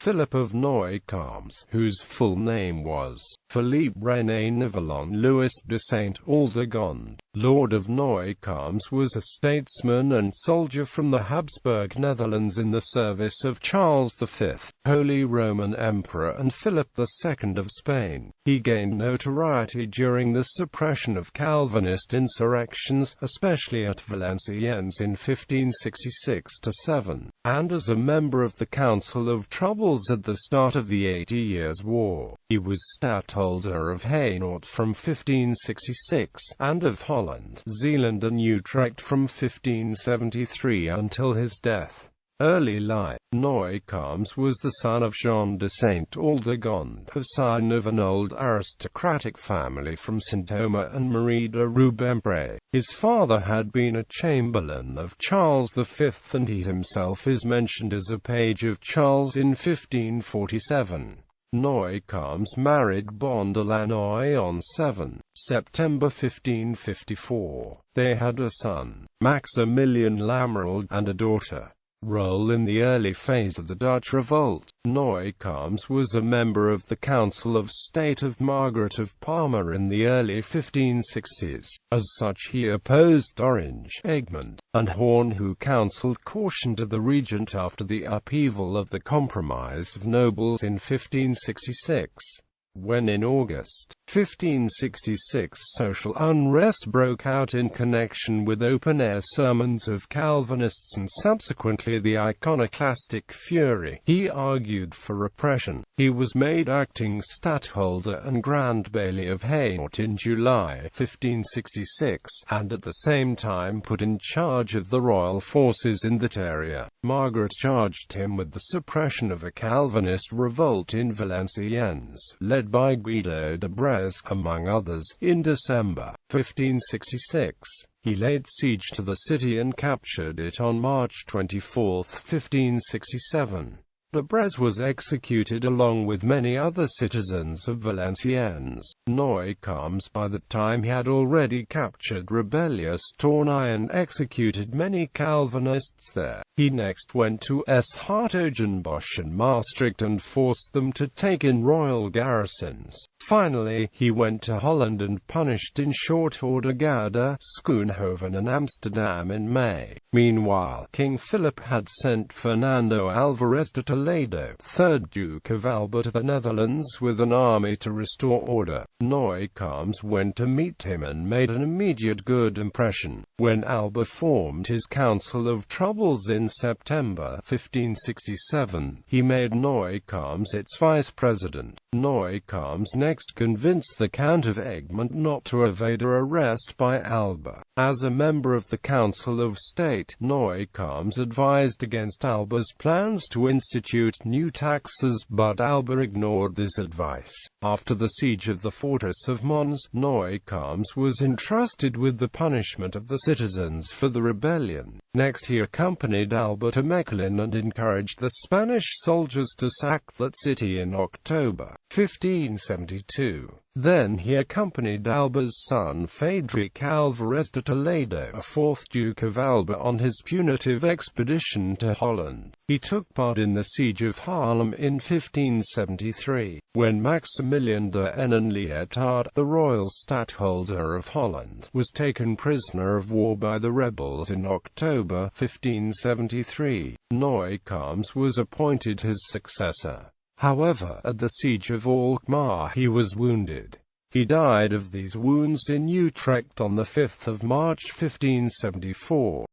Philippe of Noircarmes, whose full name was Philippe René Nivelon Louis de Sainte-Aldegonde. Lord of Noircarmes was a statesman and soldier from the Habsburg Netherlands in the service of Charles V, Holy Roman Emperor, and Philip II of Spain. He gained notoriety during the suppression of Calvinist insurrections, especially at Valenciennes in 1566–7, and as a member of the Council of Troubles at the start of the 80 Years' War. He was stadtholder of Hainaut from 1566, and of Holland, Zeeland and Utrecht from 1573 until his death. Early life. Noircarmes was the son of Jean de Sainte-Aldegonde, of an old aristocratic family from Saint-Omer, and Marie de Rubempré. His father had been a chamberlain of Charles V, and he himself is mentioned as a page of Charles in 1547. Noircarmes married Bonne de Lannoy on 7 September 1554. They had a son, Maximilien Lamerald, and a daughter. Role in the early phase of the Dutch Revolt. Noircarmes was a member of the Council of State of Margaret of Parma in the early 1560s. As such, he opposed Orange, Egmont, and Horn, who counselled caution to the regent after the upheaval of the Compromise of Nobles in 1566. When in August 1566 social unrest broke out in connection with open-air sermons of Calvinists and subsequently the iconoclastic fury, he argued for repression. He was made acting stadtholder and Grand Bailly of Hainaut in July 1566, and at the same time put in charge of the royal forces in that area. Margaret charged him with the suppression of a Calvinist revolt in Valenciennes, led by Guido de Brez, among others. In December 1566, he laid siege to the city and captured it on March 24, 1567. De Brez was executed along with many other citizens of Valenciennes. Noircarmes by that time had already captured rebellious Tournai and executed many Calvinists there. He next went to Hertogenbosch and Maastricht and forced them to take in royal garrisons. Finally, he went to Holland and punished in short order Gouda, Schoonhoven and Amsterdam in May. Meanwhile, King Philip had sent Fernando Alvarez de Toledo, 3rd Duke of Alba, to the Netherlands with an army to restore order. Noircarmes went to meet him and made an immediate good impression. When Alba formed his Council of Troubles in September 1567, he made Noircarmes its vice-president. Noircarmes next convinced the Count of Egmont not to evade arrest by Alba. As a member of the Council of State, Noircarmes advised against Alba's plans to institute new taxes, but Alba ignored this advice. After the siege of the fortress of Mons, Noircarmes was entrusted with the punishment of the citizens for the rebellion. Next he accompanied Alba to Mechlin and encouraged the Spanish soldiers to sack that city in October 1572. Then he accompanied Alba's son Frederick Alvarez de Toledo, a 4th Duke of Alba, on his punitive expedition to Holland. He took part in the siege of Haarlem in 1573, when Maximilien de Lietard, the royal stadtholder of Holland, was taken prisoner of war by the rebels in October 1573. Noircarmes was appointed his successor. However, at the siege of Alkmaar he was wounded. He died of these wounds in Utrecht on 5 March 1574.